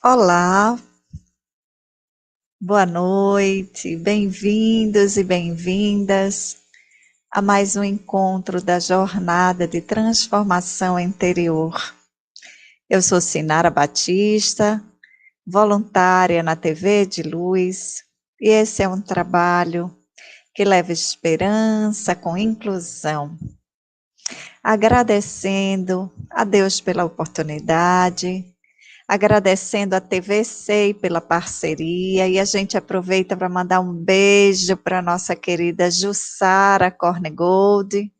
Olá, boa noite, bem-vindos e bem-vindas a mais um encontro da jornada de transformação interior. Eu sou Sinara Batista, voluntária na TV de Luz, e esse é um trabalho que leva esperança com inclusão. Agradecendo a Deus pela oportunidade, agradecendo a TV SEI pela parceria, e a gente aproveita para mandar um beijo para a nossa querida Jussara Cornegold,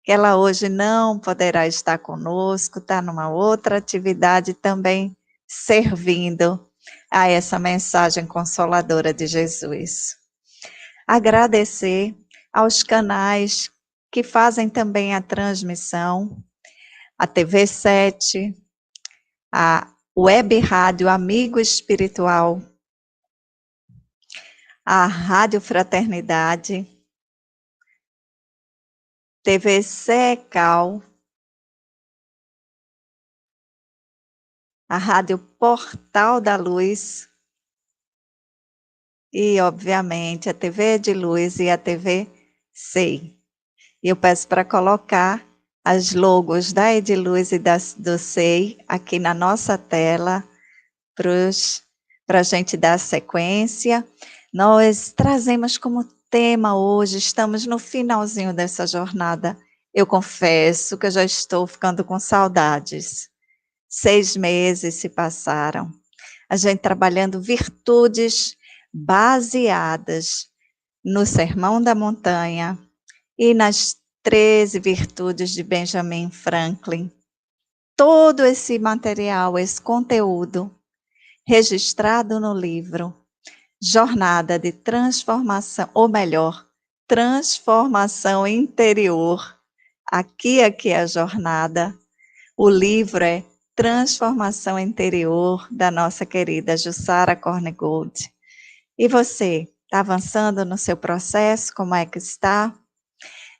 que ela hoje não poderá estar conosco, está numa outra atividade também servindo a essa mensagem consoladora de Jesus. Agradecer aos canais que fazem também a transmissão, a TV 7, a Web Rádio Amigo Espiritual, a Rádio Fraternidade, TV Secal, a Rádio Portal da Luz e, obviamente, a TV de Luz e a TV SEI. E eu peço para colocar as logos da Ediluz e do SEI aqui na nossa tela para a gente dar sequência. Nós trazemos como tema hoje, estamos no finalzinho dessa jornada. Eu confesso que eu já estou ficando com saudades. 6 meses se passaram. A gente trabalhando virtudes baseadas no Sermão da Montanha e nas 13 virtudes de Benjamin Franklin. Todo esse material, esse conteúdo, registrado no livro Jornada de Transformação, ou melhor, Transformação Interior. Aqui é a jornada. O livro é Transformação Interior, da nossa querida Jussara Cornegold. E você, está avançando no seu processo? Como é que está?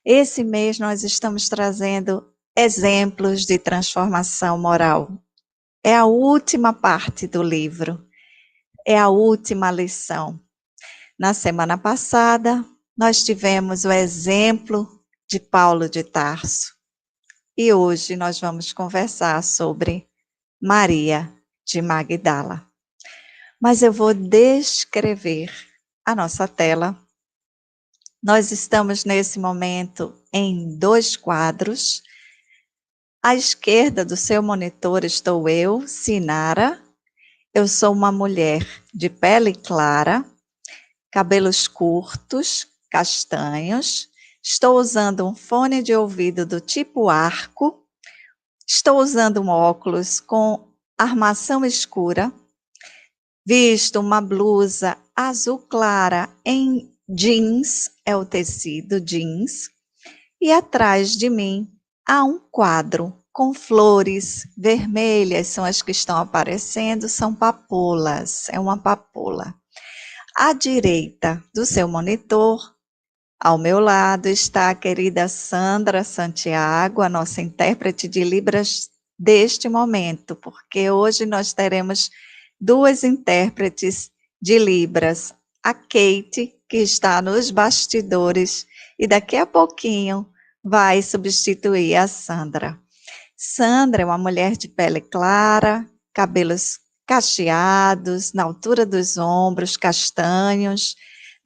Esse mês nós estamos trazendo exemplos de transformação moral. É a última parte do livro. É a última lição. Na semana passada, nós tivemos o exemplo de Paulo de Tarso. E hoje nós vamos conversar sobre Maria de Magdala. Mas eu vou descrever a nossa tela. Nós estamos nesse momento em 2 quadros. À esquerda do seu monitor estou eu, Sinara. Eu sou uma mulher de pele clara, cabelos curtos, castanhos. Estou usando um fone de ouvido do tipo arco. Estou usando um óculos com armação escura. Visto uma blusa azul clara em jeans, é o tecido jeans. E atrás de mim há um quadro com flores vermelhas, são as que estão aparecendo, são papoulas, é uma papoula. À direita do seu monitor, ao meu lado, está a querida Sandra Santiago, a nossa intérprete de Libras deste momento, porque hoje nós teremos 2 intérpretes de Libras, a Kate, que está nos bastidores, e daqui a pouquinho vai substituir a Sandra. Sandra é uma mulher de pele clara, cabelos cacheados, na altura dos ombros, castanhos,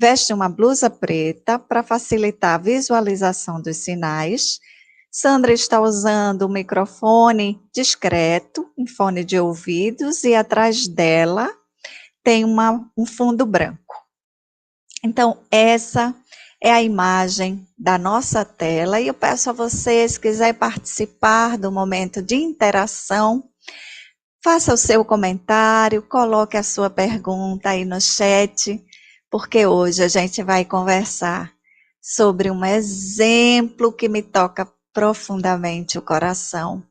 veste uma blusa preta para facilitar a visualização dos sinais. Sandra está usando um microfone discreto, um fone de ouvidos, e atrás dela tem um fundo branco. Então, essa é a imagem da nossa tela, e eu peço a vocês, se quiser participar do momento de interação, faça o seu comentário, coloque a sua pergunta aí no chat, porque hoje a gente vai conversar sobre um exemplo que me toca profundamente o coração.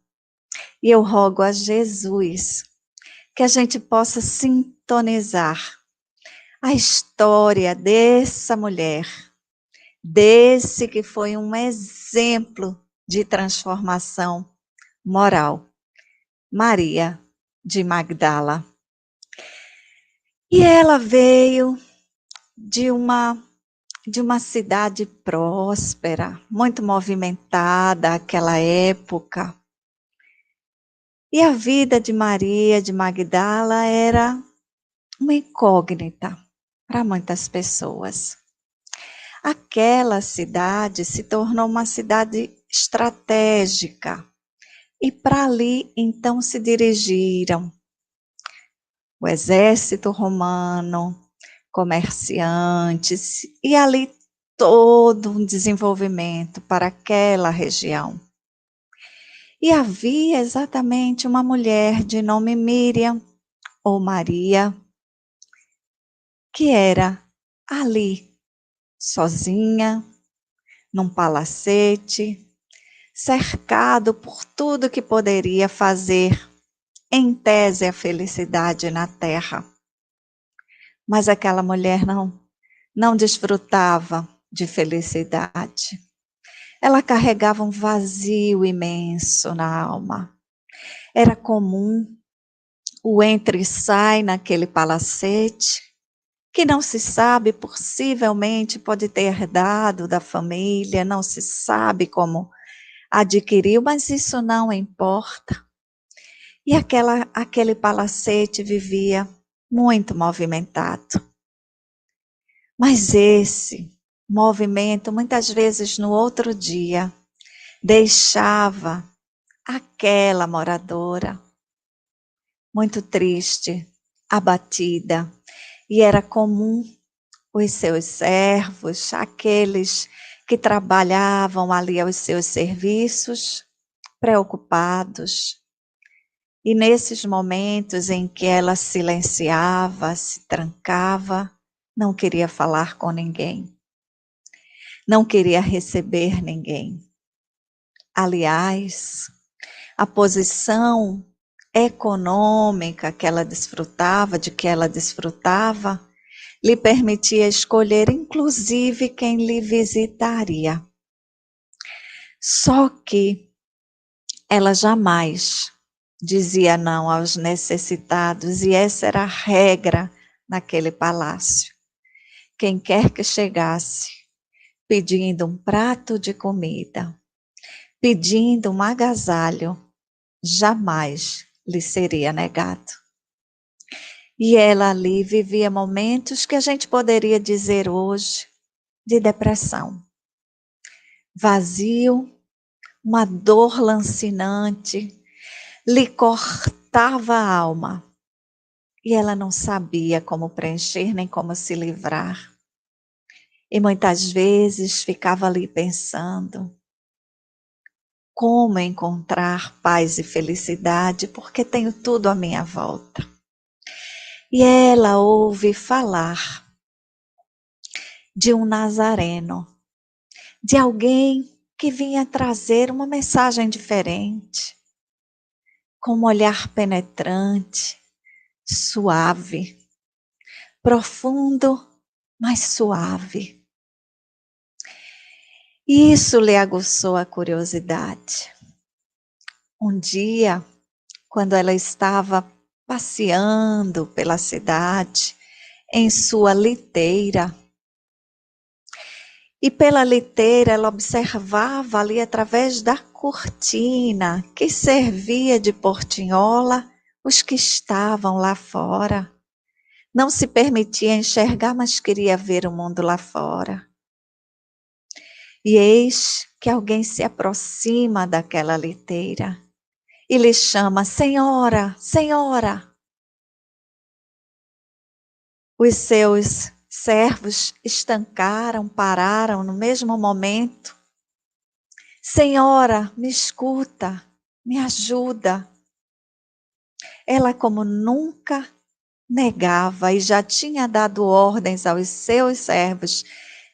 E eu rogo a Jesus que a gente possa sintonizar a história dessa mulher, desse que foi um exemplo de transformação moral, Maria de Magdala. E ela veio de uma cidade próspera, muito movimentada naquela época. E a vida de Maria de Magdala era uma incógnita para muitas pessoas. Aquela cidade se tornou uma cidade estratégica. E para ali, então, se dirigiram o exército romano, comerciantes, e ali todo um desenvolvimento para aquela região. E havia exatamente uma mulher de nome Miriam, ou Maria, que era ali, sozinha, num palacete, cercado por tudo que poderia fazer, em tese, a felicidade na terra. Mas aquela mulher não desfrutava de felicidade. Ela carregava um vazio imenso na alma. Era comum o entra e sai naquele palacete, que não se sabe, possivelmente pode ter herdado da família, não se sabe como adquiriu, mas isso não importa. E aquele palacete vivia muito movimentado. Mas esse movimento, muitas vezes no outro dia, deixava aquela moradora muito triste, abatida, e era comum os seus servos, aqueles que trabalhavam ali aos seus serviços, preocupados. E nesses momentos em que ela silenciava, se trancava, não queria falar com ninguém, não queria receber ninguém. Aliás, a posição econômica que ela desfrutava, de que ela desfrutava, lhe permitia escolher inclusive quem lhe visitaria. Só que ela jamais dizia não aos necessitados, e essa era a regra naquele palácio. Quem quer que chegasse pedindo um prato de comida, pedindo um agasalho, jamais lhe seria negado. E ela ali vivia momentos que a gente poderia dizer hoje de depressão. Vazio, uma dor lancinante, lhe cortava a alma. E ela não sabia como preencher nem como se livrar. E muitas vezes ficava ali pensando como encontrar paz e felicidade, porque tenho tudo à minha volta. E ela ouve falar de um nazareno, de alguém que vinha trazer uma mensagem diferente, com um olhar penetrante, suave, profundo, mas suave. Isso lhe aguçou a curiosidade. Um dia, quando ela estava passeando pela cidade, em sua liteira, e pela liteira ela observava ali através da cortina que servia de portinhola os que estavam lá fora. Não se permitia enxergar, mas queria ver o mundo lá fora. E eis que alguém se aproxima daquela liteira e lhe chama: Senhora, Senhora. Os seus servos estancaram, pararam no mesmo momento. Senhora, me escuta, me ajuda. Ela, como nunca, negava e já tinha dado ordens aos seus servos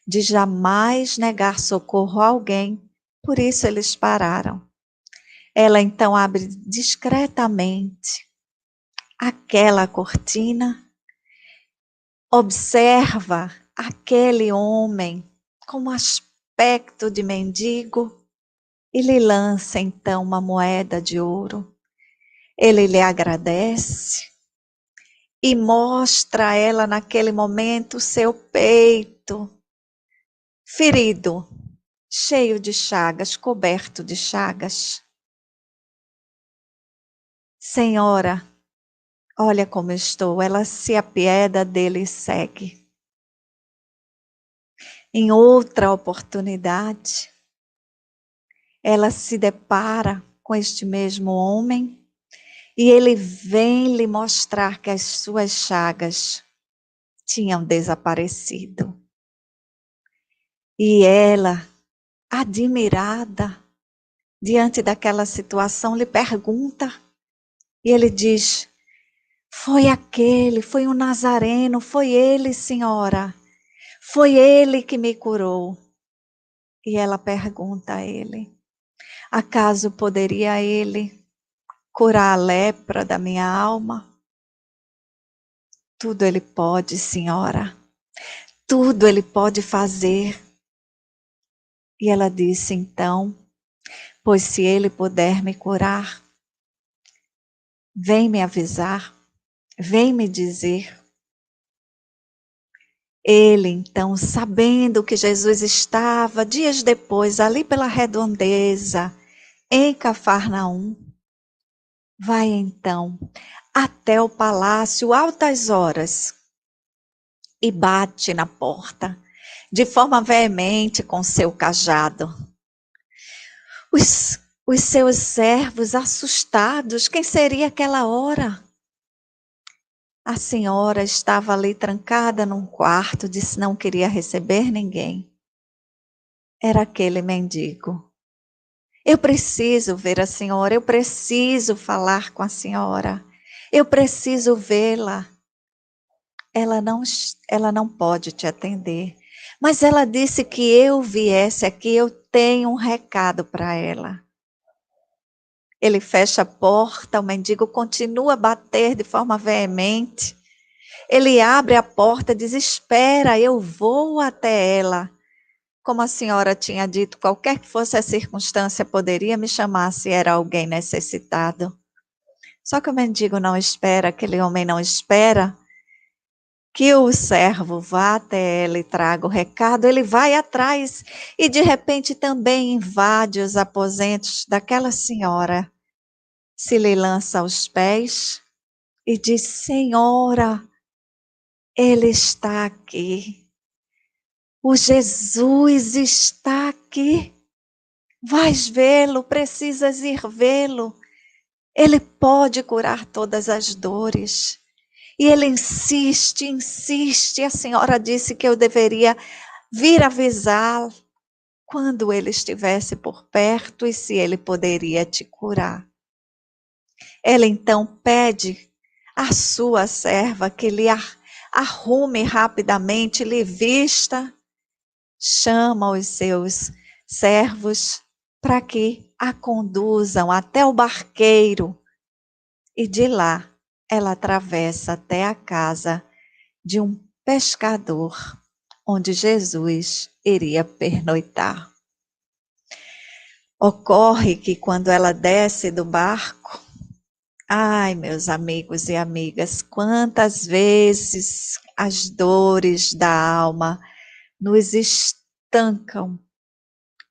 de jamais negar socorro a alguém, por isso eles pararam. Ela então abre discretamente aquela cortina, observa aquele homem com aspecto de mendigo e lhe lança então uma moeda de ouro. Ele lhe agradece e mostra a ela naquele momento o seu peito ferido, cheio de chagas, coberto de chagas. Senhora, olha como estou. Ela se apieda dele e segue. Em outra oportunidade, ela se depara com este mesmo homem e ele vem lhe mostrar que as suas chagas tinham desaparecido. E ela, admirada, diante daquela situação, lhe pergunta. E ele diz: foi aquele, foi um nazareno, foi ele, senhora. Foi ele que me curou. E ela pergunta a ele: acaso poderia ele curar a lepra da minha alma? Tudo ele pode, senhora. Tudo ele pode fazer. E ela disse então: pois se ele puder me curar, vem me avisar, vem me dizer. Ele então, sabendo que Jesus estava dias depois ali pela redondeza, em Cafarnaum, vai então até o palácio altas horas e bate na porta de forma veemente com seu cajado. Os seus servos assustados, quem seria aquela hora? A senhora estava ali trancada num quarto, disse não queria receber ninguém. Era aquele mendigo. Eu preciso ver a senhora, eu preciso falar com a senhora, eu preciso vê-la. Ela não pode te atender, mas ela disse que eu viesse aqui, eu tenho um recado para ela. Ele fecha a porta, o mendigo continua a bater de forma veemente. Ele abre a porta, diz: espera, eu vou até ela. Como a senhora tinha dito, qualquer que fosse a circunstância, poderia me chamar se era alguém necessitado. Só que o mendigo não espera, aquele homem não espera que o servo vá até ela e traga o recado. Ele vai atrás e de repente também invade os aposentos daquela senhora. Se lhe lança aos pés e diz: Senhora, ele está aqui. O Jesus está aqui. Vais vê-lo, precisas ir vê-lo. Ele pode curar todas as dores. E ele insiste, insiste. A senhora disse que eu deveria vir avisá-lo quando ele estivesse por perto e se ele poderia te curar. Ela então pede à sua serva que lhe arrume rapidamente, lhe vista, chama os seus servos para que a conduzam até o barqueiro e de lá ela atravessa até a casa de um pescador, onde Jesus iria pernoitar. Ocorre que quando ela desce do barco, ai, meus amigos e amigas, quantas vezes as dores da alma nos estancam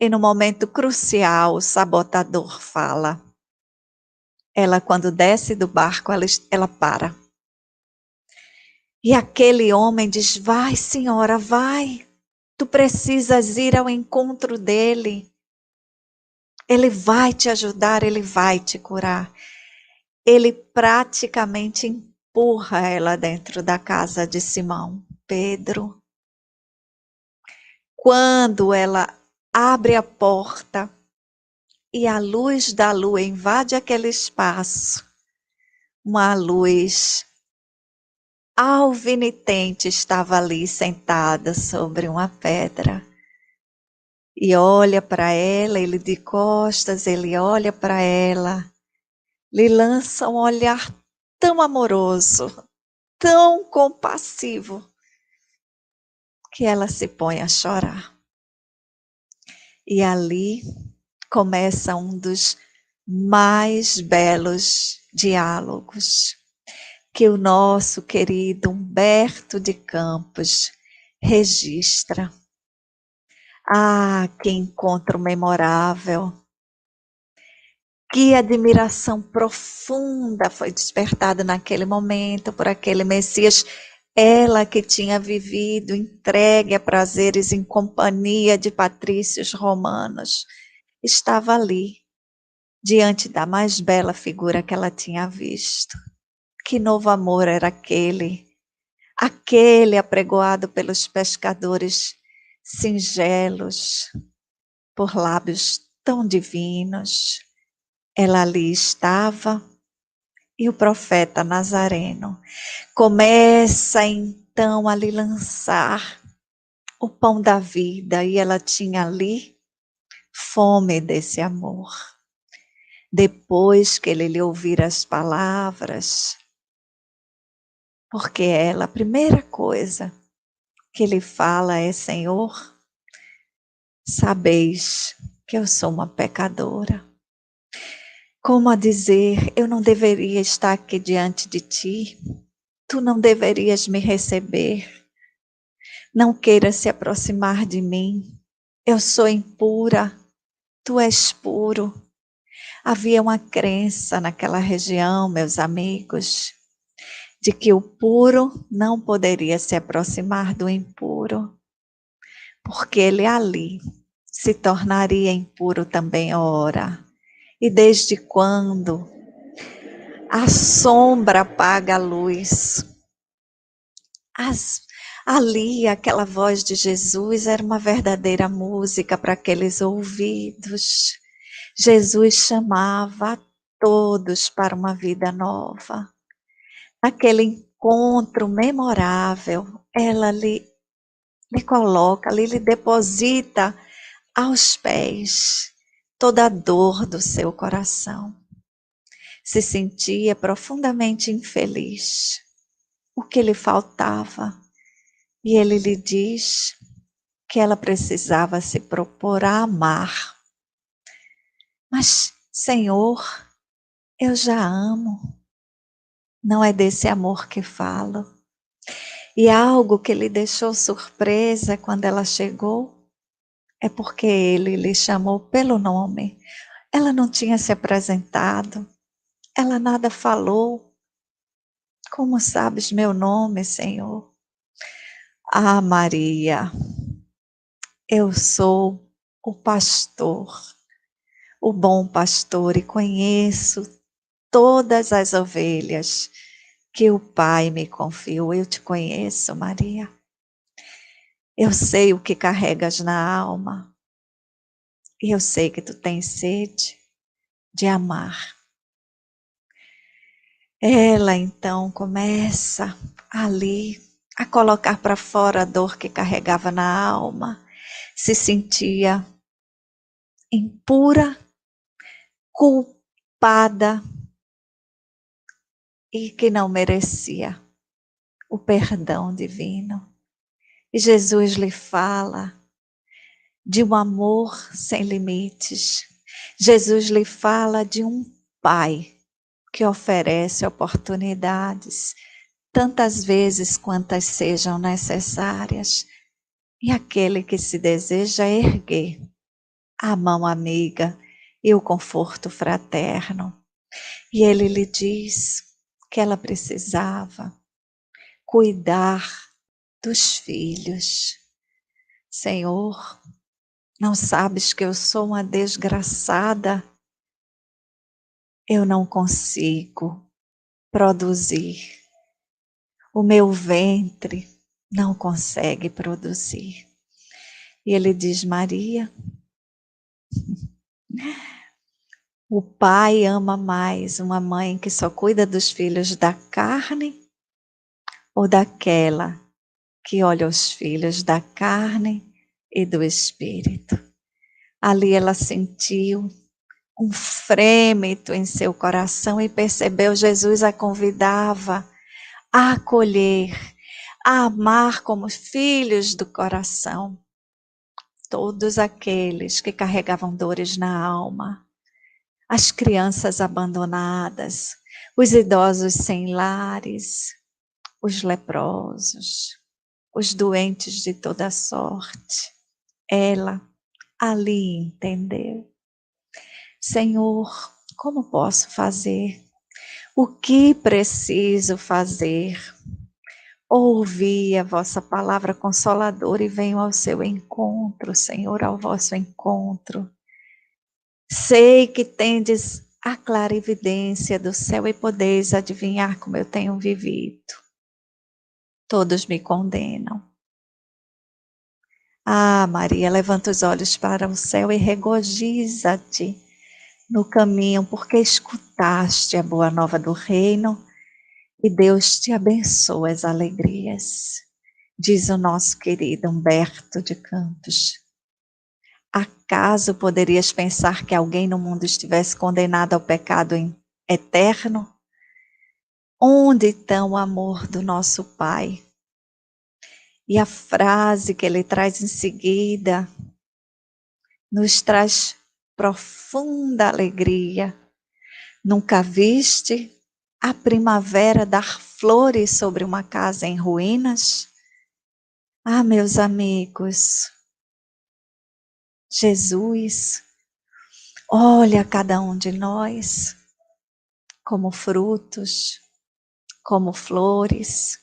e no momento crucial o sabotador fala. Ela, quando desce do barco, ela para. E aquele homem diz: vai, senhora, vai. Tu precisas ir ao encontro dele. Ele vai te ajudar, ele vai te curar. Ele praticamente empurra ela dentro da casa de Simão Pedro. Quando ela abre a porta e a luz da lua invade aquele espaço, uma luz alvinitente estava ali sentada sobre uma pedra. E olha para ela, ele de costas, ele olha para ela, lhe lança um olhar tão amoroso, tão compassivo, que ela se põe a chorar. E ali começa um dos mais belos diálogos. que o nosso querido Humberto de Campos registra. Ah, que encontro memorável! Que admiração profunda foi despertada naquele momento por aquele Messias. Ela que tinha vivido entregue a prazeres em companhia de patrícios romanos, estava ali, diante da mais bela figura que ela tinha visto. Que novo amor era aquele? Aquele apregoado pelos pescadores singelos, por lábios tão divinos. Ela ali estava, e o profeta Nazareno começa então a lhe lançar o pão da vida, e ela tinha ali fome desse amor. Depois que ele lhe ouvir as palavras, porque ela, a primeira coisa que ele fala é: Senhor, sabeis que eu sou uma pecadora. Como a dizer, eu não deveria estar aqui diante de ti, tu não deverias me receber, não queiras se aproximar de mim, eu sou impura, tu és puro. Havia uma crença naquela região, meus amigos, de que o puro não poderia se aproximar do impuro, porque ele ali se tornaria impuro também, ora. E desde quando a sombra apaga a luz? Ali, aquela voz de Jesus era uma verdadeira música para aqueles ouvidos. Jesus chamava a todos para uma vida nova. Aquele encontro memorável, ela lhe coloca, lhe deposita aos pés toda a dor do seu coração. Se sentia profundamente infeliz. O que lhe faltava? E ele lhe diz que ela precisava se propor a amar. Mas, Senhor, eu já amo. Não é desse amor que falo. E algo que lhe deixou surpresa quando ela chegou é porque ele lhe chamou pelo nome. Ela não tinha se apresentado. Ela nada falou. Como sabes meu nome, Senhor? Ah, Maria, eu sou o pastor, o bom pastor, e conheço todas as ovelhas que o Pai me confiou. Eu te conheço, Maria. Eu sei o que carregas na alma. E eu sei que tu tens sede de amar. Ela então começa ali a colocar para fora a dor que carregava na alma. Se sentia impura, culpada e que não merecia o perdão divino. E Jesus lhe fala de um amor sem limites. Jesus lhe fala de um Pai que oferece oportunidades tantas vezes quantas sejam necessárias. E aquele que se deseja erguer a mão amiga e o conforto fraterno. E ele lhe diz que ela precisava cuidar dos filhos. Senhor, não sabes que eu sou uma desgraçada? Eu não consigo produzir. O meu ventre não consegue produzir. E ele diz: Maria, o pai ama mais uma mãe que só cuida dos filhos da carne ou daquela que olha os filhos da carne e do espírito? Ali ela sentiu um frêmito em seu coração e percebeu Jesus a convidava a acolher, a amar como filhos do coração todos aqueles que carregavam dores na alma, as crianças abandonadas, os idosos sem lares, os leprosos, os doentes de toda sorte. Ela ali entendeu. Senhor, como posso fazer? O que preciso fazer? Ouvi a vossa palavra consoladora e venho ao seu encontro, Senhor, ao vosso encontro. Sei que tendes a clarividência do céu e podeis adivinhar como eu tenho vivido. Todos me condenam. Ah, Maria, levanta os olhos para o céu e regozija-te no caminho, porque escutaste a boa nova do reino e Deus te abençoa as alegrias, diz o nosso querido Humberto de Campos. Acaso poderias pensar que alguém no mundo estivesse condenado ao pecado eterno? Onde está o amor do nosso Pai? E a frase que ele traz em seguida nos traz profunda alegria. Nunca viste a primavera dar flores sobre uma casa em ruínas? Ah, meus amigos, Jesus olha cada um de nós como frutos, como flores.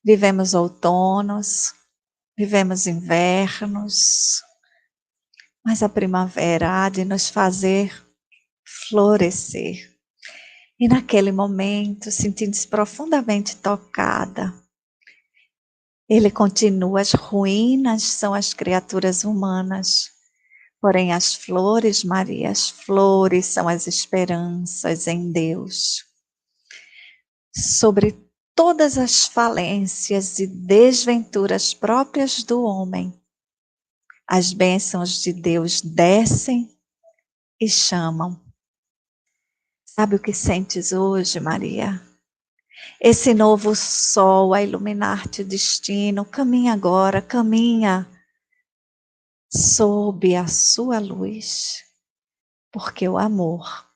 Vivemos outonos, vivemos invernos, mas a primavera há de nos fazer florescer. E naquele momento, sentindo-se profundamente tocada, ele continua: as ruínas são as criaturas humanas, porém as flores, Maria, as flores são as esperanças em Deus. Sobre todas as falências e desventuras próprias do homem, as bênçãos de Deus descem e chamam. Sabe o que sentes hoje, Maria? Esse novo sol a iluminar-te o destino. Caminha agora, caminha sob a sua luz, porque o amor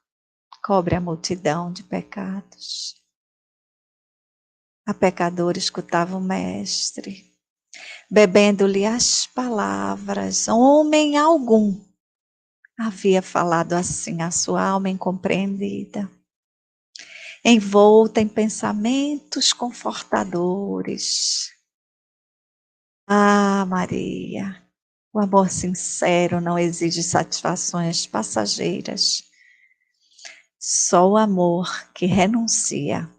cobre a multidão de pecados. A pecadora escutava o mestre, bebendo-lhe as palavras. Homem algum havia falado assim à sua alma incompreendida, envolta em pensamentos confortadores. Ah, Maria, o amor sincero não exige satisfações passageiras. Só o amor que renuncia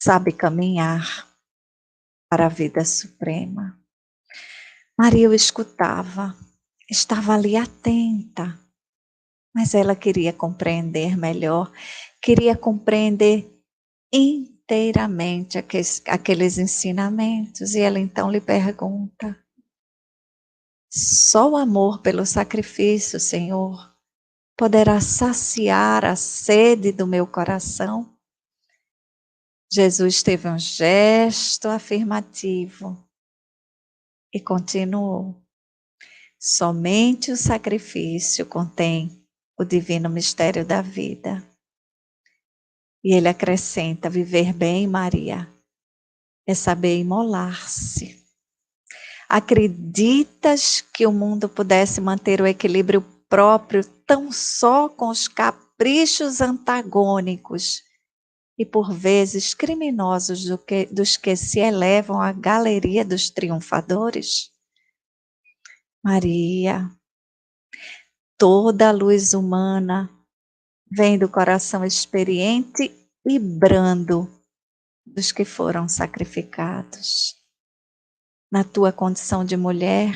sabe caminhar para a vida suprema. Maria o escutava, estava ali atenta, mas ela queria compreender melhor, queria compreender inteiramente aqueles ensinamentos. E ela então lhe pergunta: só o amor pelo sacrifício, Senhor, poderá saciar a sede do meu coração? Jesus teve um gesto afirmativo e continuou: somente o sacrifício contém o divino mistério da vida. E ele acrescenta: viver bem, Maria, é saber imolar-se. Acreditas que o mundo pudesse manter o equilíbrio próprio tão só com os caprichos antagônicos e por vezes criminosos dos que se elevam à galeria dos triunfadores? Maria, toda a luz humana vem do coração experiente e brando dos que foram sacrificados. Na tua condição de mulher,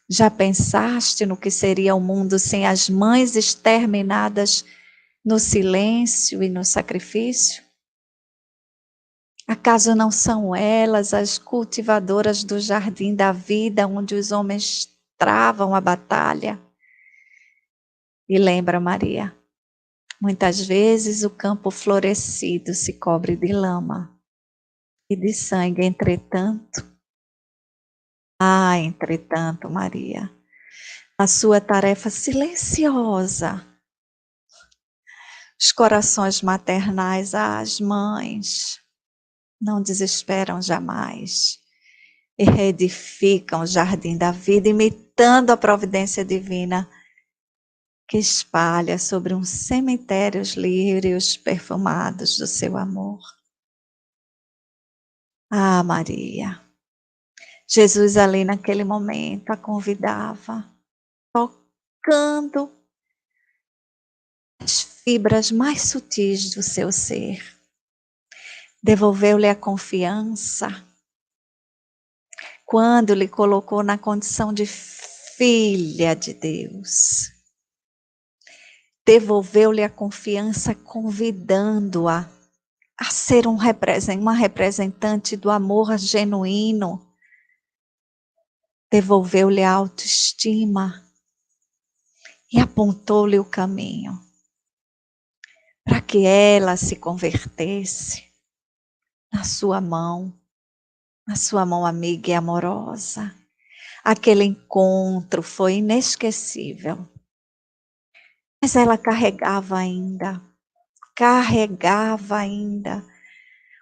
já pensaste no que seria o mundo sem as mães exterminadas no silêncio e no sacrifício? Acaso não são elas as cultivadoras do jardim da vida, onde os homens travam a batalha? E lembra, Maria, muitas vezes o campo florescido se cobre de lama e de sangue. Entretanto, Maria, a sua tarefa silenciosa Os corações maternais, as mães, não desesperam jamais e reedificam o jardim da vida, imitando a providência divina que espalha sobre um cemitério os lírios perfumados do seu amor. Ah, Maria! Jesus ali naquele momento a convidava, tocando as fibras mais sutis do seu ser. Devolveu-lhe a confiança quando lhe colocou na condição de filha de Deus. Devolveu-lhe a confiança convidando-a a ser uma representante do amor genuíno. Devolveu-lhe a autoestima e apontou-lhe o caminho para que ela se convertesse na sua mão amiga e amorosa. Aquele encontro foi inesquecível. Mas ela carregava ainda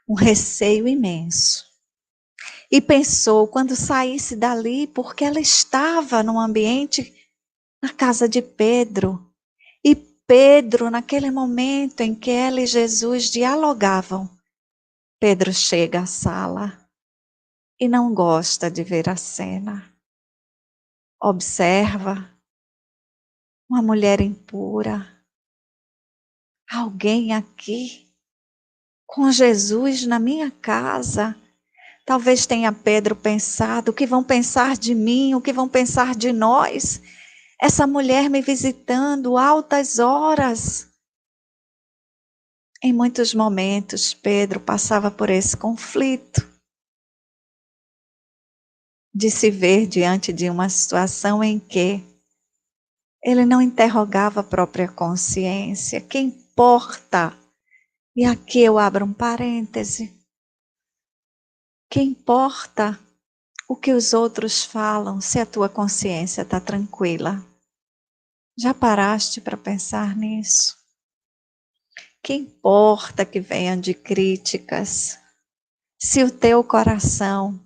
um receio imenso. E pensou quando saísse dali, porque ela estava num ambiente na casa de Pedro. E Pedro, naquele momento em que ela e Jesus dialogavam, Pedro chega à sala e não gosta de ver a cena. Observa uma mulher impura. Alguém aqui com Jesus na minha casa. Talvez tenha Pedro pensado, o que vão pensar de mim, o que vão pensar de nós? Essa mulher me visitando altas horas. Em muitos momentos, Pedro passava por esse conflito de se ver diante de uma situação em que ele não interrogava a própria consciência. Que importa? E aqui eu abro um parêntese. Que importa o que os outros falam se a tua consciência está tranquila? Já paraste para pensar nisso? Que importa que venham de críticas se o teu coração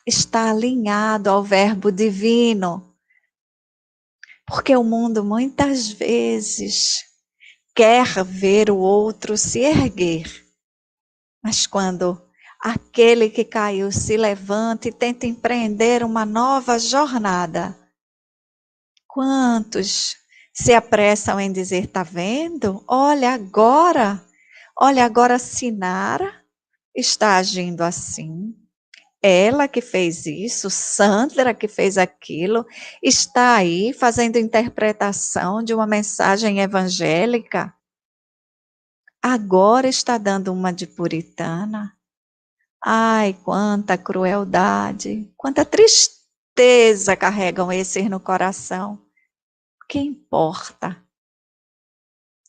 está alinhado ao verbo divino? Porque o mundo muitas vezes quer ver o outro se erguer, mas quando aquele que caiu se levanta e tenta empreender uma nova jornada, quantos se apressam em dizer, tá vendo? Olha agora Sinara está agindo assim. Ela que fez isso, Sandra que fez aquilo, está aí fazendo interpretação de uma mensagem evangélica. Agora está dando uma de puritana. Ai, quanta crueldade, quanta tristeza carregam esses no coração. O que importa?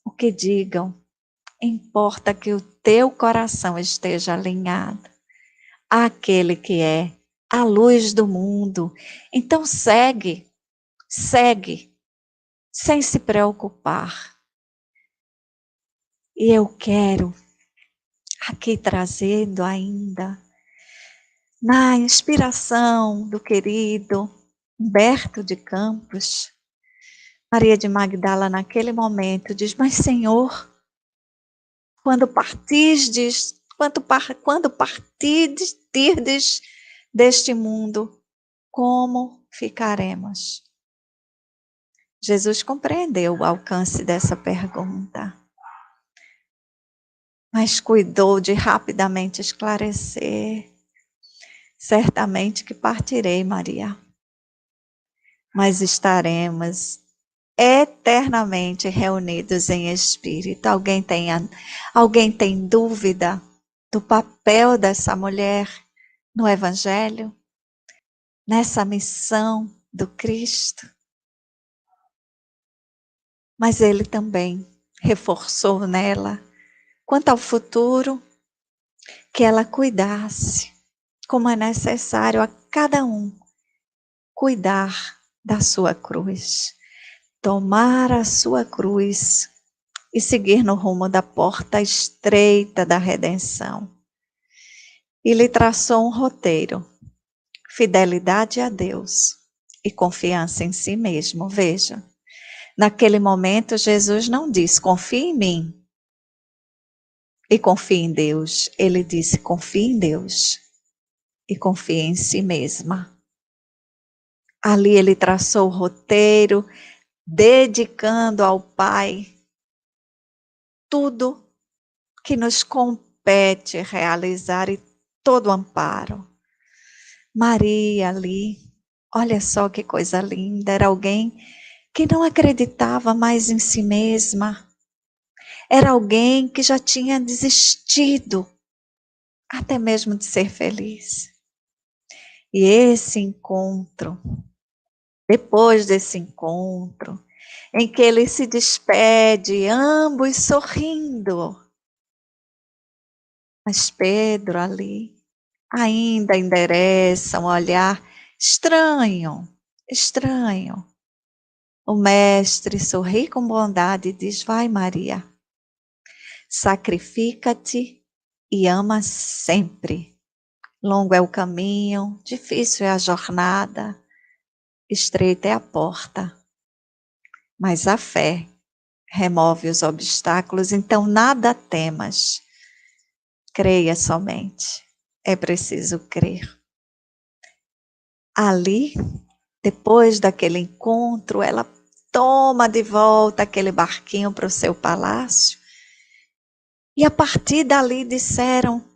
O que digam? Importa que o teu coração esteja alinhado àquele que é a luz do mundo. Então segue, sem se preocupar. E eu quero aqui trazendo ainda, na inspiração do querido Humberto de Campos, Maria de Magdala naquele momento diz, mas Senhor, quando partirdes deste mundo, como ficaremos? Jesus compreendeu o alcance dessa pergunta, mas cuidou de rapidamente esclarecer. Certamente que partirei, Maria, mas estaremos eternamente reunidos em espírito. Alguém tem dúvida do papel dessa mulher no Evangelho? Nessa missão do Cristo? Mas ele também reforçou nela, quanto ao futuro, que ela cuidasse, como é necessário a cada um, cuidar da sua cruz. Tomar a sua cruz e seguir no rumo da porta estreita da redenção. E lhe traçou um roteiro: fidelidade a Deus e confiança em si mesmo. Veja, naquele momento Jesus não disse: confie em mim e confie em Deus. Ele disse: confie em Deus e confie em si mesma. Ali ele traçou o roteiro, dedicando ao Pai tudo que nos compete realizar e todo o amparo. Maria ali, olha só que coisa linda, era alguém que não acreditava mais em si mesma. Era alguém que já tinha desistido até mesmo de ser feliz. E esse encontro, depois desse encontro, em que ele se despede, ambos sorrindo, mas Pedro ali ainda endereça um olhar estranho, estranho. O mestre sorri com bondade e diz: vai, Maria, sacrifica-te e ama sempre. Longo é o caminho, difícil é a jornada, estreita é a porta, mas a fé remove os obstáculos, então nada temas. Creia somente, é preciso crer. Ali, depois daquele encontro, ela toma de volta aquele barquinho para o seu palácio. E a partir dali disseram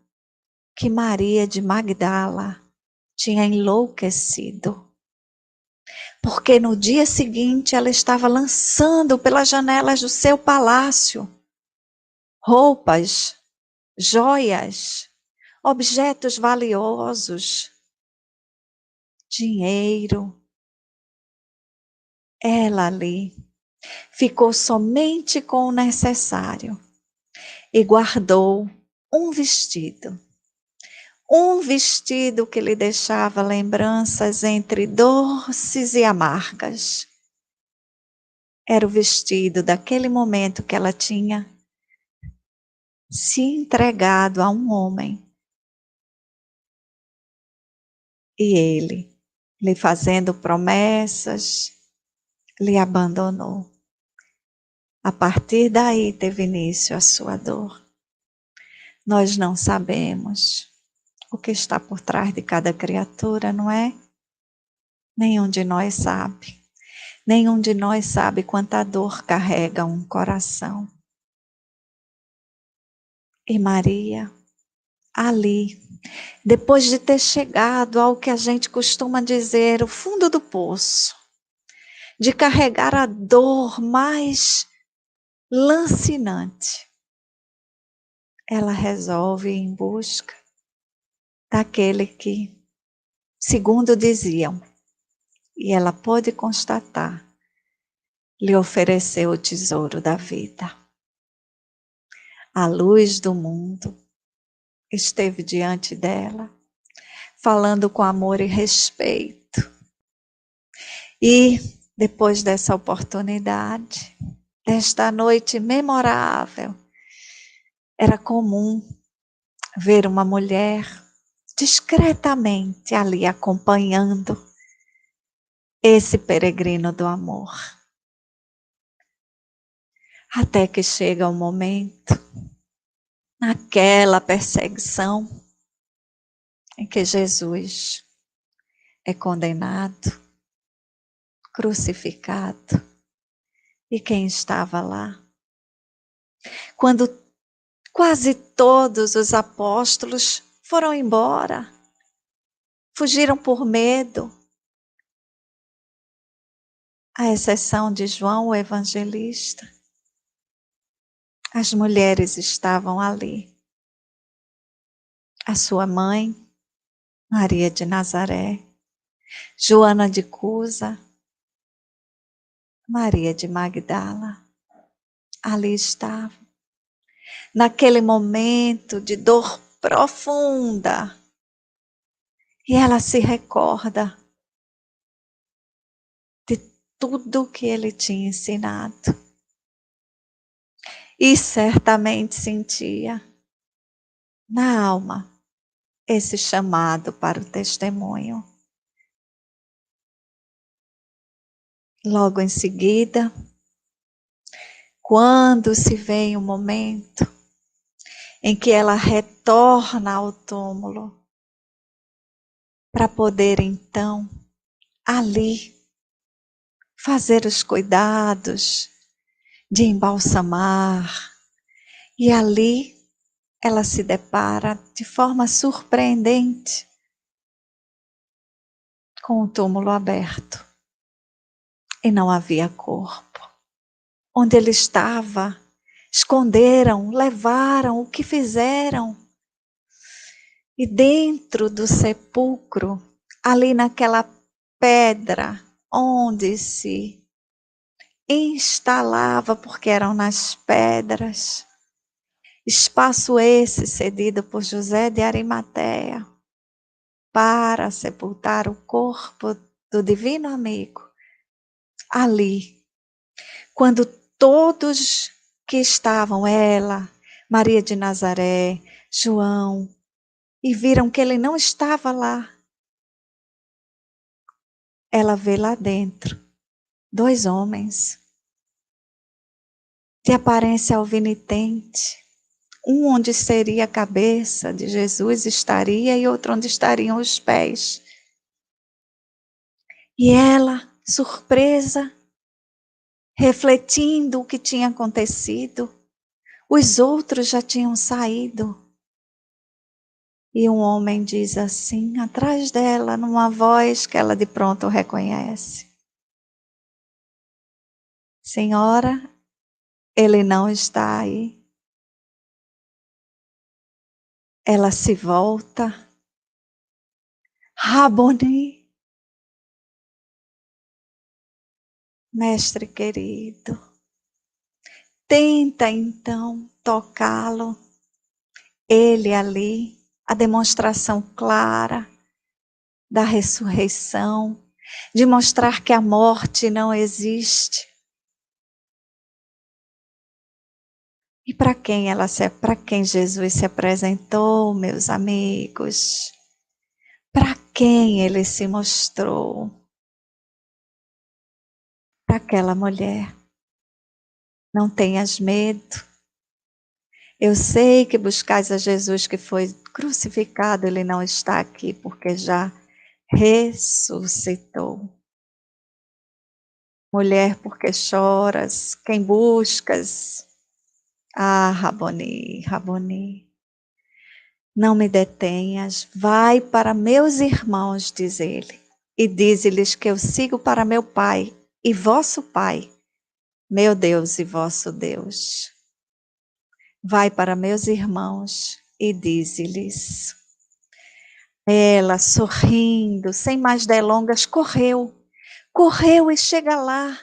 que Maria de Magdala tinha enlouquecido. Porque no dia seguinte ela estava lançando pelas janelas do seu palácio roupas, joias, objetos valiosos, dinheiro. Ela ali ficou somente com o necessário e guardou um vestido. Um vestido que lhe deixava lembranças entre doces e amargas. Era o vestido daquele momento que ela tinha se entregado a um homem. E ele, lhe fazendo promessas, lhe abandonou. A partir daí teve início a sua dor. Nós não sabemos o que está por trás de cada criatura, não é? Nenhum de nós sabe. Nenhum de nós sabe quanta dor carrega um coração. E Maria, ali, depois de ter chegado ao que a gente costuma dizer, o fundo do poço, de carregar a dor mais lancinante, ela resolve ir em busca daquele que, segundo diziam, e ela pôde constatar, lhe ofereceu o tesouro da vida. A luz do mundo esteve diante dela, falando com amor e respeito. E depois dessa oportunidade, desta noite memorável, era comum ver uma mulher discretamente ali acompanhando esse peregrino do amor. Até que chega o momento, naquela perseguição, em que Jesus é condenado, crucificado. E quem estava lá? Quando quase todos os apóstolos foram embora, fugiram por medo, à exceção de João, o evangelista. As mulheres estavam ali. A sua mãe, Maria de Nazaré, Joana de Cusa, Maria de Magdala, ali estavam. Naquele momento de dor profunda, e ela se recorda de tudo que ele tinha ensinado. e certamente sentia na alma esse chamado para o testemunho. Logo em seguida, quando se vê o momento em que ela retorna ao túmulo, para poder então ali fazer os cuidados de embalsamar, e ali ela se depara de forma surpreendente com o túmulo aberto e não havia corpo. Onde ele estava, esconderam, levaram, o que fizeram? E dentro do sepulcro, ali naquela pedra onde se instalava, porque eram nas pedras, espaço esse cedido por José de Arimateia para sepultar o corpo do divino amigo. Ali, quando todos que estavam, ela, Maria de Nazaré, João, e viram que ele não estava lá, ela vê lá dentro 2 homens de aparência alvinitente. Um onde seria a cabeça de Jesus estaria e outro onde estariam os pés. E ela, surpresa, refletindo o que tinha acontecido, os outros já tinham saído. E um homem diz assim, atrás dela, numa voz que ela de pronto reconhece: Senhora, ele não está aí. Ela se volta. Raboni, mestre querido. Tenta então tocá-lo. Ele ali, a demonstração clara da ressurreição, de mostrar que a morte não existe. E para quem Jesus se apresentou, meus amigos? Para quem ele se mostrou? Para aquela mulher. Não tenhas medo. Eu sei que buscais a Jesus que foi crucificado, ele não está aqui porque já ressuscitou. Mulher, porque choras? Quem buscas? Ah, Raboni, Raboni. Não me detenhas, vai para meus irmãos, diz ele, e dize-lhes que eu sigo para meu Pai e vosso Pai, meu Deus e vosso Deus. Vai para meus irmãos e dize-lhes. Ela, sorrindo, sem mais delongas, correu e chega lá,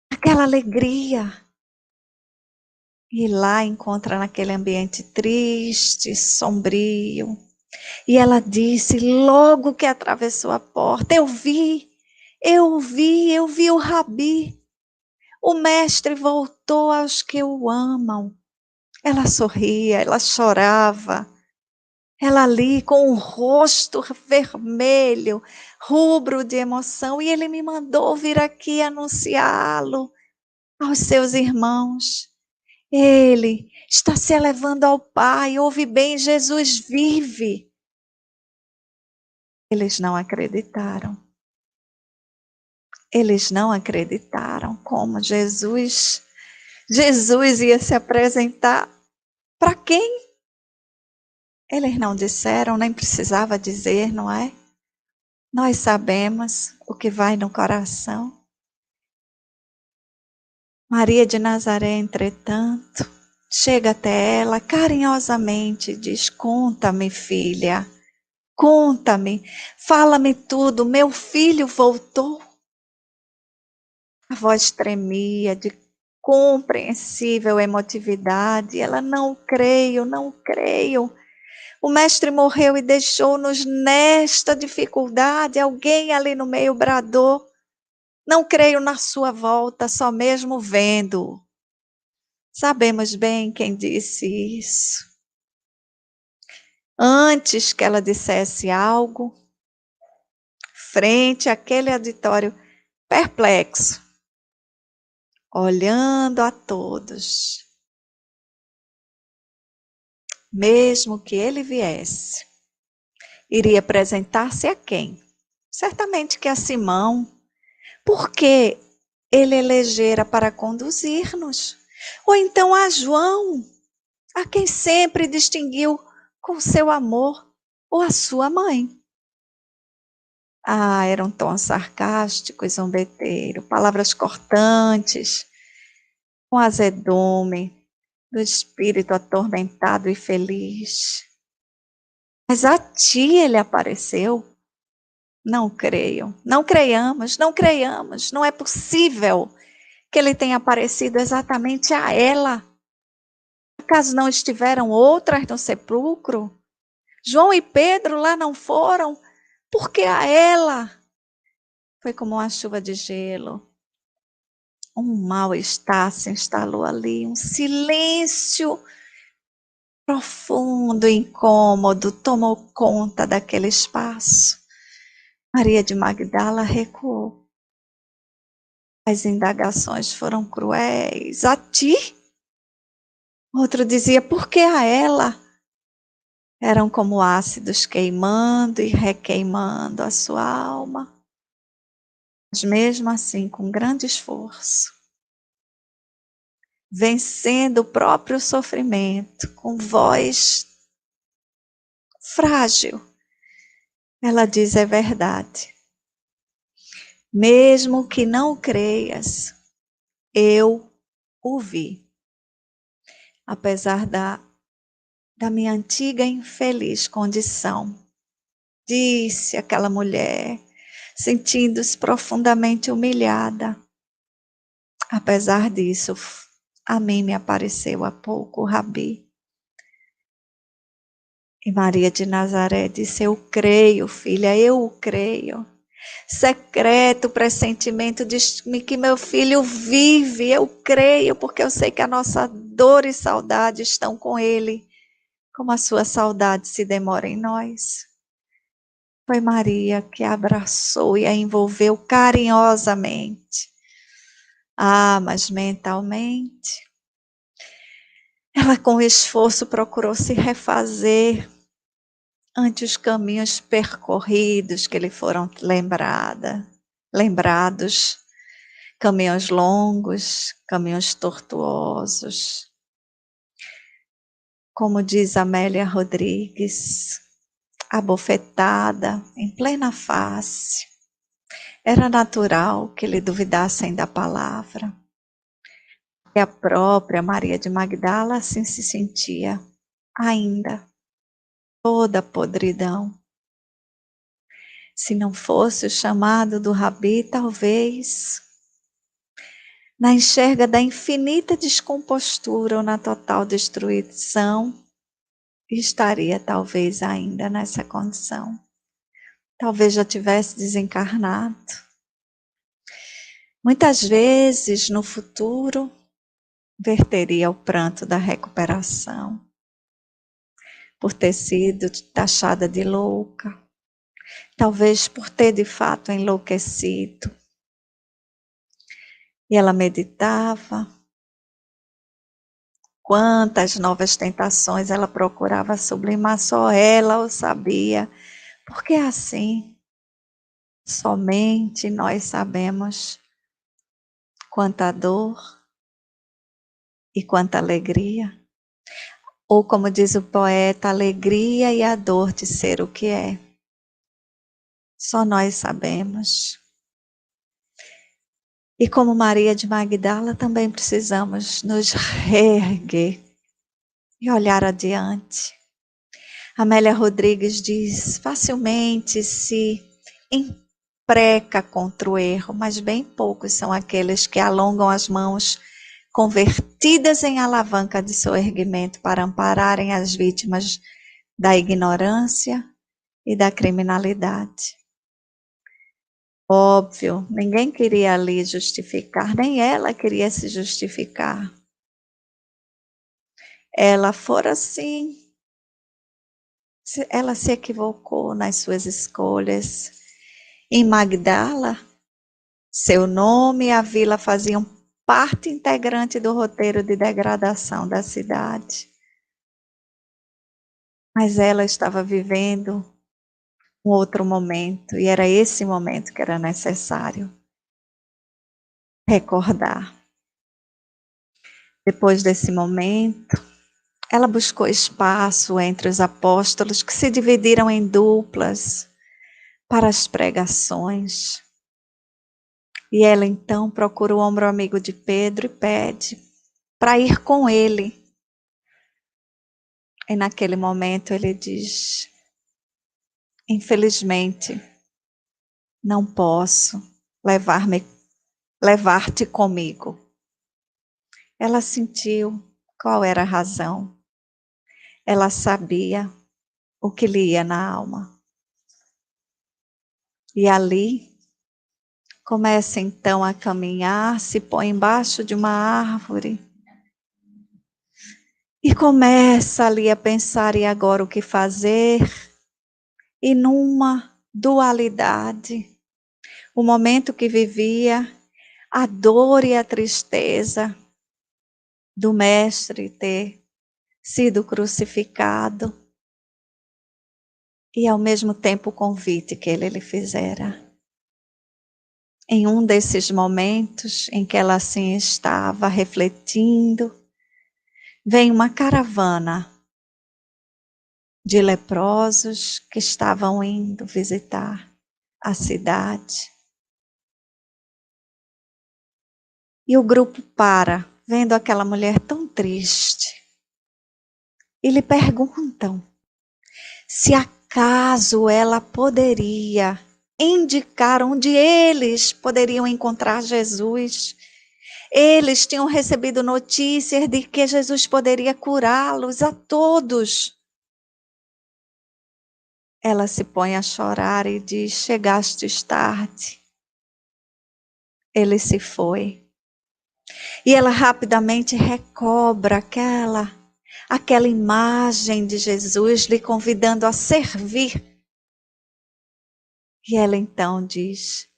aquela alegria. E lá encontra naquele ambiente triste, sombrio. E ela disse, logo que atravessou a porta, eu vi o Rabi. O mestre voltou aos que o amam. Ela sorria, ela chorava. Ela ali com o rosto vermelho, rubro de emoção. E ele me mandou vir aqui anunciá-lo aos seus irmãos. Ele está se elevando ao Pai. Ouve bem, Jesus vive. Eles não acreditaram. Eles não acreditaram como Jesus ia se apresentar. Para quem? Eles não disseram, nem precisava dizer, não é? Nós sabemos o que vai no coração. Maria de Nazaré, entretanto, chega até ela carinhosamente e diz, conta-me, filha, conta-me, fala-me tudo, meu filho voltou. A voz tremia de compreensível emotividade. Ela, não creio, não creio. O mestre morreu e deixou-nos nesta dificuldade. Alguém ali no meio bradou. Não creio na sua volta, só mesmo vendo. Sabemos bem quem disse isso. Antes que ela dissesse algo, frente àquele auditório perplexo, olhando a todos, mesmo que ele viesse, iria apresentar-se a quem? Certamente que a Simão, porque ele elegera para conduzir-nos. Ou então a João, a quem sempre distinguiu com seu amor, ou a sua mãe. Ah, era um tom sarcástico e zombeteiro, palavras cortantes, com azedume do espírito atormentado e feliz. Mas a ti ele apareceu? Não creio, não creiamos, não creiamos, não é possível que ele tenha aparecido exatamente a ela. Acaso não estiveram outras no sepulcro? João e Pedro lá não foram? Por que a ela? Foi como uma chuva de gelo. Um mal-estar se instalou ali, um silêncio profundo e incômodo tomou conta daquele espaço. Maria de Magdala recuou. As indagações foram cruéis. A ti? Outro dizia, por que a ela? Eram como ácidos queimando e requeimando a sua alma. Mas mesmo assim, com grande esforço, vencendo o próprio sofrimento, com voz frágil, ela diz, é verdade. Mesmo que não creias, eu o vi. Apesar da minha antiga infeliz condição, disse aquela mulher, sentindo-se profundamente humilhada. Apesar disso, a mim me apareceu há pouco o Rabi. E Maria de Nazaré disse, eu creio, filha, eu creio. Secreto pressentimento diz-me que meu filho vive, eu creio, porque eu sei que a nossa dor e saudade estão com ele, como a sua saudade se demora em nós. Foi Maria que a abraçou e a envolveu carinhosamente. Ah, mas mentalmente, ela com esforço procurou se refazer ante os caminhos percorridos que lhe foram lembrados, caminhos longos, caminhos tortuosos. Como diz Amélia Rodrigues, abofetada em plena face. Era natural que lhe duvidassem da palavra. E a própria Maria de Magdala assim se sentia, ainda, toda podridão. Se não fosse o chamado do Rabi, talvez, na enxerga da infinita descompostura ou na total destruição, estaria talvez ainda nessa condição. Talvez já tivesse desencarnado. Muitas vezes, no futuro, verteria o pranto da recuperação, por ter sido taxada de louca, talvez por ter de fato enlouquecido. E ela meditava, quantas novas tentações ela procurava sublimar, só ela o sabia, porque assim, somente nós sabemos quanta dor e quanta alegria. Ou como diz o poeta, a alegria e a dor de ser o que é. Só nós sabemos. E como Maria de Magdala, também precisamos nos reerguer e olhar adiante. Amélia Rodrigues diz, facilmente se empreca contra o erro, mas bem poucos são aqueles que alongam as mãos convertidas em alavanca de soerguimento para ampararem as vítimas da ignorância e da criminalidade. Óbvio, ninguém queria ali justificar, nem ela queria se justificar. ela for assim, ela se equivocou nas suas escolhas. Em Magdala, seu nome e a vila faziam parte integrante do roteiro de degradação da cidade. Mas ela estava vivendo um outro momento, e era esse momento que era necessário recordar. Depois desse momento, ela buscou espaço entre os apóstolos, que se dividiram em duplas para as pregações. E ela então procura o ombro amigo de Pedro e pede para ir com ele. E naquele momento ele diz: infelizmente, não posso levar-te comigo. Ela sentiu qual era a razão. Ela sabia o que lhe ia na alma. E ali começa então a caminhar, se põe embaixo de uma árvore e começa ali a pensar: e agora o que fazer? E numa dualidade, o momento que vivia, a dor e a tristeza do mestre ter sido crucificado, e ao mesmo tempo o convite que ele lhe fizera. Em um desses momentos em que ela assim estava refletindo, vem uma caravana de leprosos que estavam indo visitar a cidade. E o grupo para, vendo aquela mulher tão triste, e lhe perguntam se acaso ela poderia indicar onde eles poderiam encontrar Jesus. Eles tinham recebido notícias de que Jesus poderia curá-los a todos. Ela se põe a chorar e diz: chegastes tarde. Ele se foi. E ela rapidamente recobra aquela imagem de Jesus lhe convidando a servir. E ela então diz: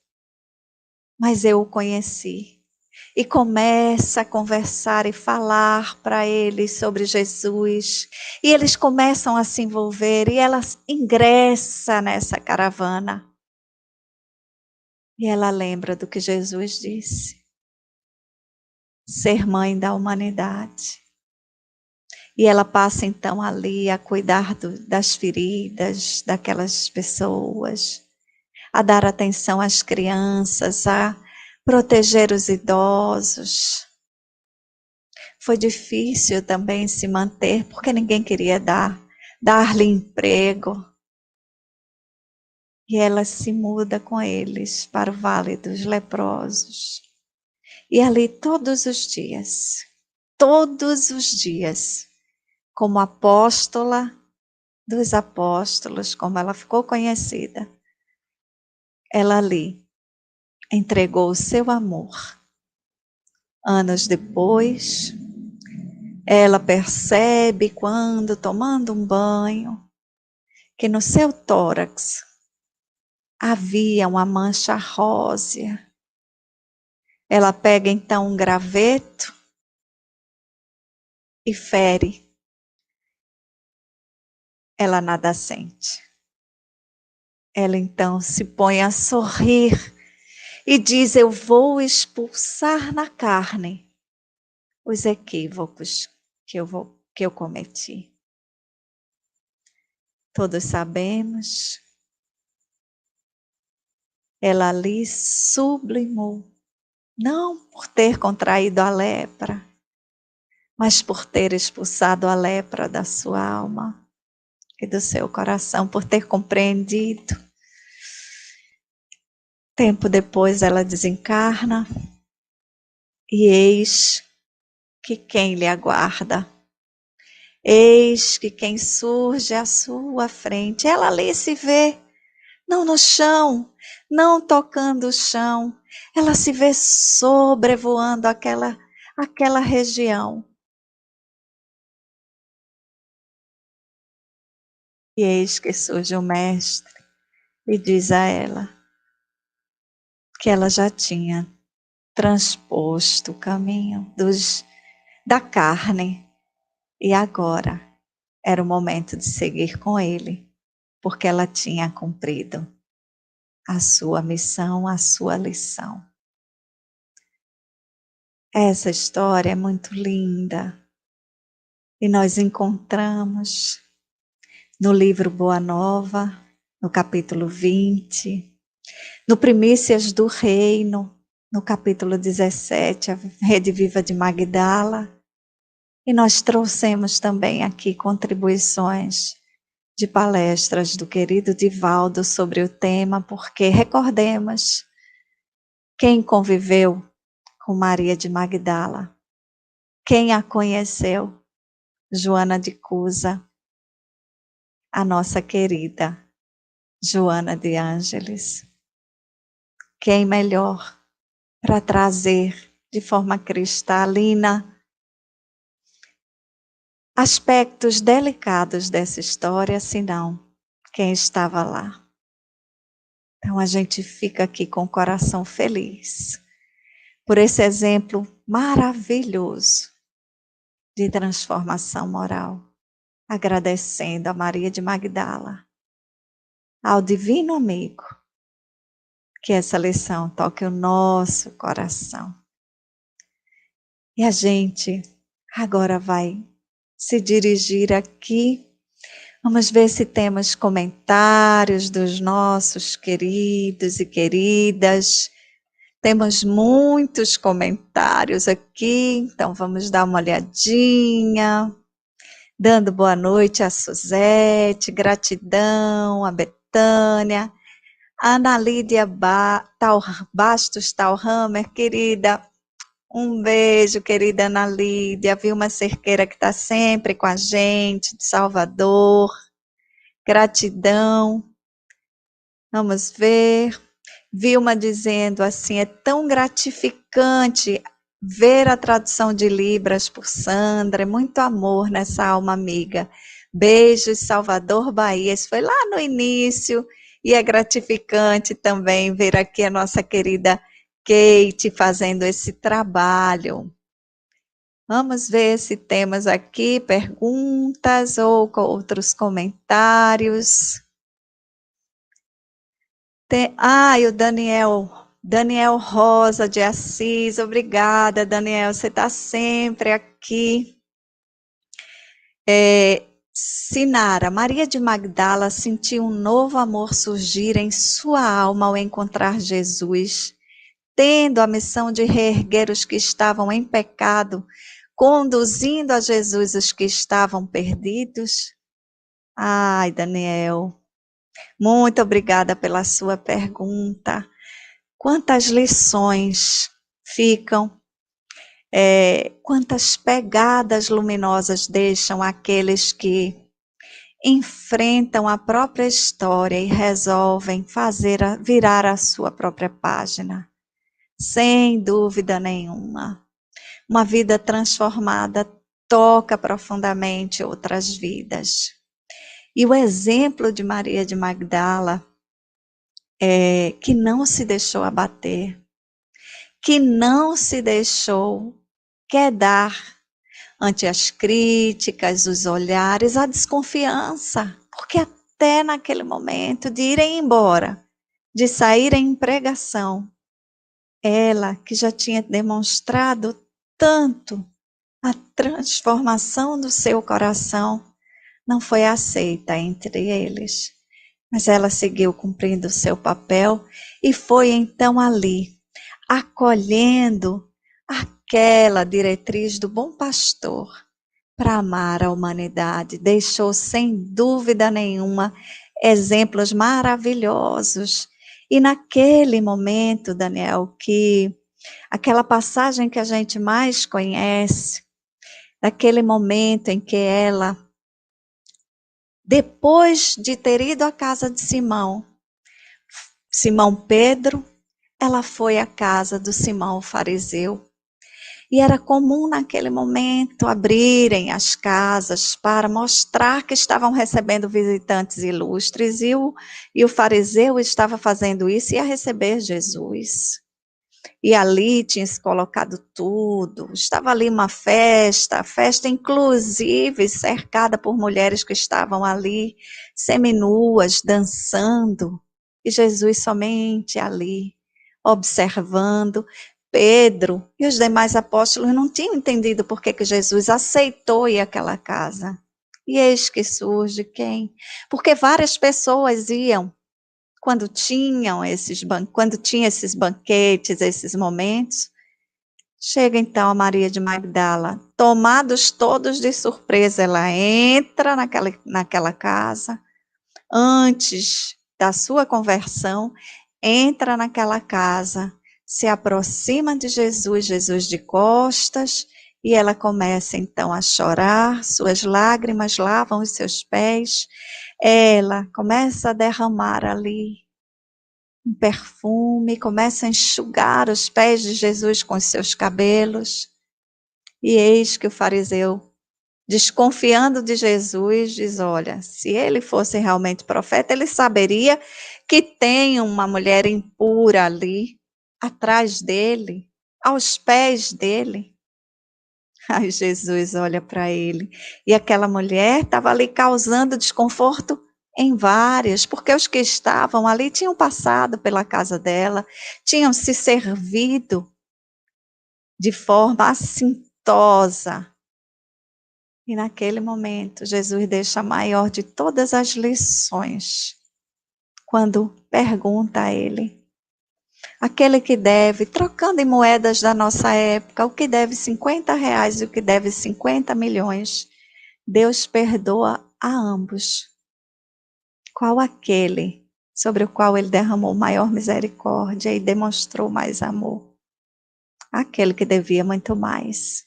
mas eu o conheci. E começa a conversar e falar para eles sobre Jesus. E eles começam a se envolver e ela ingressa nessa caravana. E ela lembra do que Jesus disse: ser mãe da humanidade. E ela passa então ali a cuidar das feridas daquelas pessoas, a dar atenção às crianças, a proteger os idosos. Foi difícil também se manter, porque ninguém queria dar-lhe emprego. E ela se muda com eles para o Vale dos Leprosos. E ali todos os dias, como apóstola dos apóstolos, como ela ficou conhecida, ela ali entregou o seu amor. Anos depois, ela percebe quando tomando um banho, que no seu tórax havia uma mancha rósea. Ela pega então um graveto e fere. Ela nada sente. Ela então se põe a sorrir e diz: eu vou expulsar na carne os equívocos que eu cometi. Todos sabemos, ela ali sublimou, não por ter contraído a lepra, mas por ter expulsado a lepra da sua alma e do seu coração, por ter compreendido. Tempo depois ela desencarna e eis que quem lhe aguarda, eis que quem surge à sua frente, ela ali se vê, não no chão, não tocando o chão, ela se vê sobrevoando aquela região. E eis que surge o mestre e diz a ela que ela já tinha transposto o caminho da carne e agora era o momento de seguir com ele, porque ela tinha cumprido a sua missão, a sua lição. Essa história é muito linda e nós encontramos no livro Boa Nova, no capítulo 20, no Primícias do Reino, no capítulo 17, a Rede Viva de Magdala, e nós trouxemos também aqui contribuições de palestras do querido Divaldo sobre o tema, porque recordemos quem conviveu com Maria de Magdala, quem a conheceu, Joana de Cusa, a nossa querida Joana de Ângeles. Quem melhor para trazer de forma cristalina aspectos delicados dessa história, senão quem estava lá. Então a gente fica aqui com o coração feliz por esse exemplo maravilhoso de transformação moral, agradecendo a Maria de Magdala, ao Divino Amigo, que essa lição toque o nosso coração. E a gente agora vai se dirigir aqui. Vamos ver se temos comentários dos nossos queridos e queridas. Temos muitos comentários aqui, então vamos dar uma olhadinha. Dando boa noite a Suzete, gratidão, a Betânia, a Ana Lídia Bastos Talhammer, querida, um beijo, querida Ana Lídia, Vilma Cerqueira que está sempre com a gente, de Salvador, gratidão. Vamos ver, Vilma dizendo assim, é tão gratificante ver a tradução de Libras por Sandra, é muito amor nessa alma amiga. Beijos, Salvador, Bahia, isso foi lá no início, e é gratificante também ver aqui a nossa querida Kate fazendo esse trabalho. Vamos ver se temos aqui perguntas ou outros comentários. E o Daniel Rosa de Assis, obrigada, Daniel, você está sempre aqui. Sinara, Maria de Magdala sentiu um novo amor surgir em sua alma ao encontrar Jesus, tendo a missão de reerguer os que estavam em pecado, conduzindo a Jesus os que estavam perdidos. Ai, Daniel, muito obrigada pela sua pergunta. Quantas lições ficam, quantas pegadas luminosas deixam aqueles que enfrentam a própria história e resolvem virar a sua própria página. Sem dúvida nenhuma. Uma vida transformada toca profundamente outras vidas. E o exemplo de Maria de Magdala, que não se deixou abater, que não se deixou quedar ante as críticas, os olhares, a desconfiança, porque até naquele momento de irem embora, de sair em pregação, ela que já tinha demonstrado tanto a transformação do seu coração, não foi aceita entre eles. Mas ela seguiu cumprindo o seu papel e foi então ali, acolhendo aquela diretriz do bom pastor para amar a humanidade. Deixou sem dúvida nenhuma exemplos maravilhosos. E naquele momento, Daniel, que aquela passagem que a gente mais conhece, daquele momento em que ela, depois de ter ido à casa de Simão Pedro, ela foi à casa do Simão o fariseu. E era comum naquele momento abrirem as casas para mostrar que estavam recebendo visitantes ilustres, e o fariseu estava fazendo isso e ia receber Jesus. E ali tinha se colocado tudo, estava ali uma festa, a festa inclusive cercada por mulheres que estavam ali, seminuas, dançando, e Jesus somente ali, observando. Pedro e os demais apóstolos não tinham entendido por que Jesus aceitou ir àquela casa. E eis que surge quem? Porque várias pessoas iam quando tinha esses banquetes, esses momentos. Chega então a Maria de Magdala, tomados todos de surpresa, ela entra naquela casa, antes da sua conversão, entra naquela casa, se aproxima de Jesus, Jesus de costas, e ela começa então a chorar, suas lágrimas lavam os seus pés, ela começa a derramar ali um perfume, começa a enxugar os pés de Jesus com os seus cabelos. E eis que o fariseu, desconfiando de Jesus, diz: olha, se ele fosse realmente profeta, ele saberia que tem uma mulher impura ali, atrás dele, aos pés dele. Aí Jesus olha para ele, e aquela mulher estava ali causando desconforto em várias, porque os que estavam ali tinham passado pela casa dela, tinham se servido de forma assintosa. E naquele momento, Jesus deixa a maior de todas as lições, quando pergunta a ele, aquele que deve, trocando em moedas da nossa época, o que deve R$ 50 e o que deve 50 milhões, Deus perdoa a ambos. Qual aquele sobre o qual ele derramou maior misericórdia e demonstrou mais amor? Aquele que devia muito mais.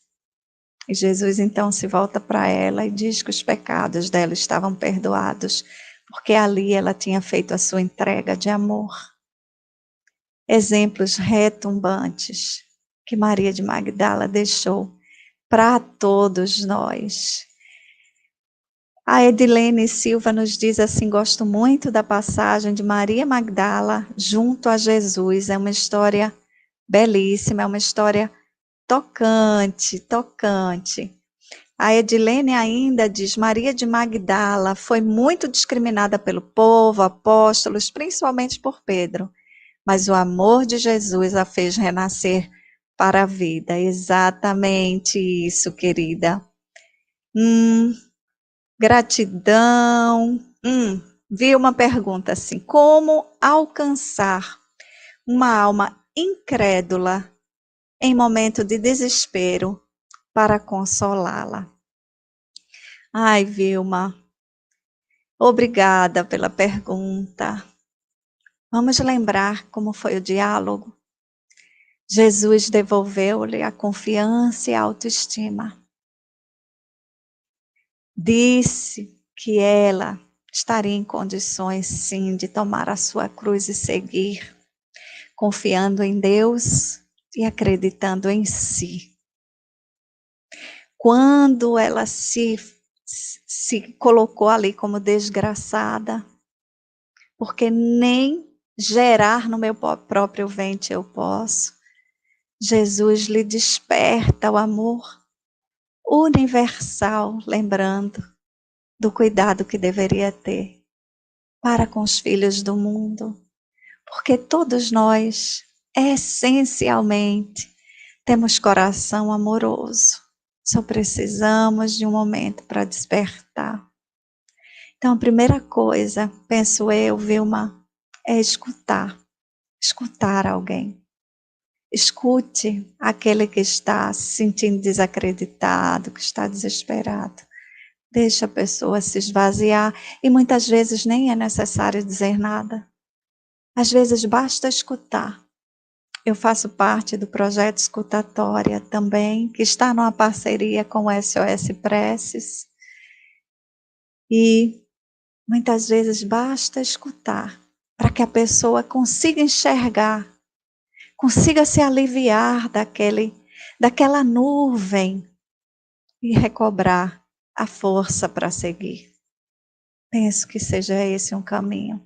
E Jesus então se volta para ela e diz que os pecados dela estavam perdoados, porque ali ela tinha feito a sua entrega de amor. Exemplos retumbantes que Maria de Magdala deixou para todos nós. A Edilene Silva nos diz assim: gosto muito da passagem de Maria Magdala junto a Jesus. É uma história belíssima, é uma história tocante, tocante. A Edilene ainda diz: Maria de Magdala foi muito discriminada pelo povo, apóstolos, principalmente por Pedro, mas o amor de Jesus a fez renascer para a vida. Exatamente isso, querida. Gratidão. Vi uma pergunta assim: como alcançar uma alma incrédula em momento de desespero para consolá-la? Ai, Vilma, obrigada pela pergunta. Vamos lembrar como foi o diálogo. Jesus devolveu-lhe a confiança e a autoestima. Disse que ela estaria em condições, sim, de tomar a sua cruz e seguir, confiando em Deus e acreditando em si. Quando ela se colocou ali como desgraçada, porque nem gerar no meu próprio ventre eu posso, Jesus lhe desperta o amor universal, lembrando do cuidado que deveria ter para com os filhos do mundo, porque todos nós, essencialmente, temos coração amoroso, só precisamos de um momento para despertar. Então, a primeira coisa, penso eu, Vilma, é escutar alguém. Escute aquele que está se sentindo desacreditado, que está desesperado. Deixa a pessoa se esvaziar e muitas vezes nem é necessário dizer nada. Às vezes basta escutar. Eu faço parte do projeto Escutatória também, que está numa parceria com o SOS Preces. E muitas vezes basta escutar para que a pessoa consiga enxergar, consiga se aliviar daquela nuvem e recobrar a força para seguir. Penso que seja esse um caminho.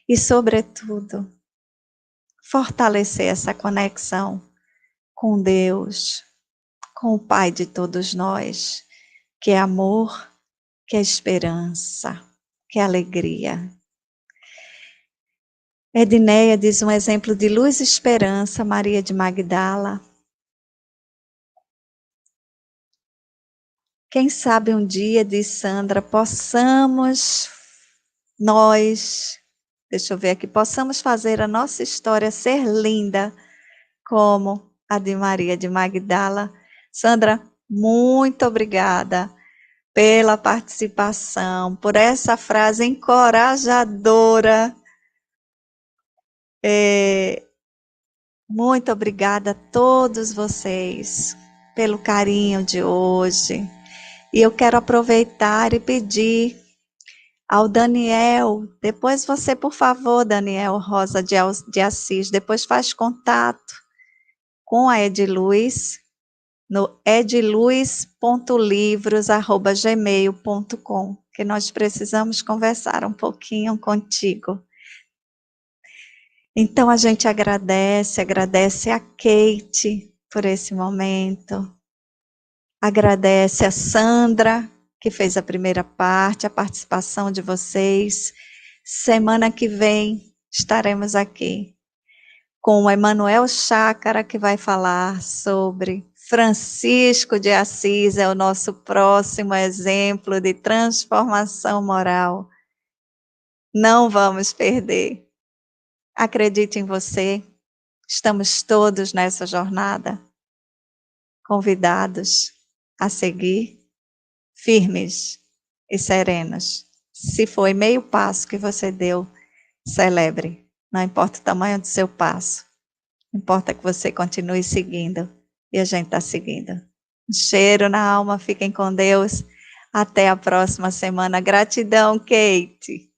E, sobretudo, fortalecer essa conexão com Deus, com o Pai de todos nós, que é amor, que é esperança, que é alegria. Edneia diz um exemplo de luz e esperança, Maria de Magdala. Quem sabe um dia, diz Sandra, possamos nós, deixa eu ver aqui, possamos fazer a nossa história ser linda como a de Maria de Magdala. Sandra, muito obrigada pela participação, por essa frase encorajadora. Muito obrigada a todos vocês pelo carinho de hoje. E eu quero aproveitar e pedir ao Daniel, depois você, por favor, Daniel Rosa de Assis, depois faz contato com a Ediluz, no ediluz.livros@gmail.com, que nós precisamos conversar um pouquinho contigo. Então a gente agradece a Kate por esse momento, agradece a Sandra, que fez a primeira parte, a participação de vocês. Semana que vem estaremos aqui com o Emanuel Chácara, que vai falar sobre Francisco de Assis, é o nosso próximo exemplo de transformação moral. Não vamos perder. Acredite em você, estamos todos nessa jornada, convidados a seguir firmes e serenos. Se foi meio passo que você deu, celebre. Não importa o tamanho do seu passo. Importa que você continue seguindo. E a gente está seguindo. Um cheiro na alma. Fiquem com Deus. Até a próxima semana. Gratidão, Kate.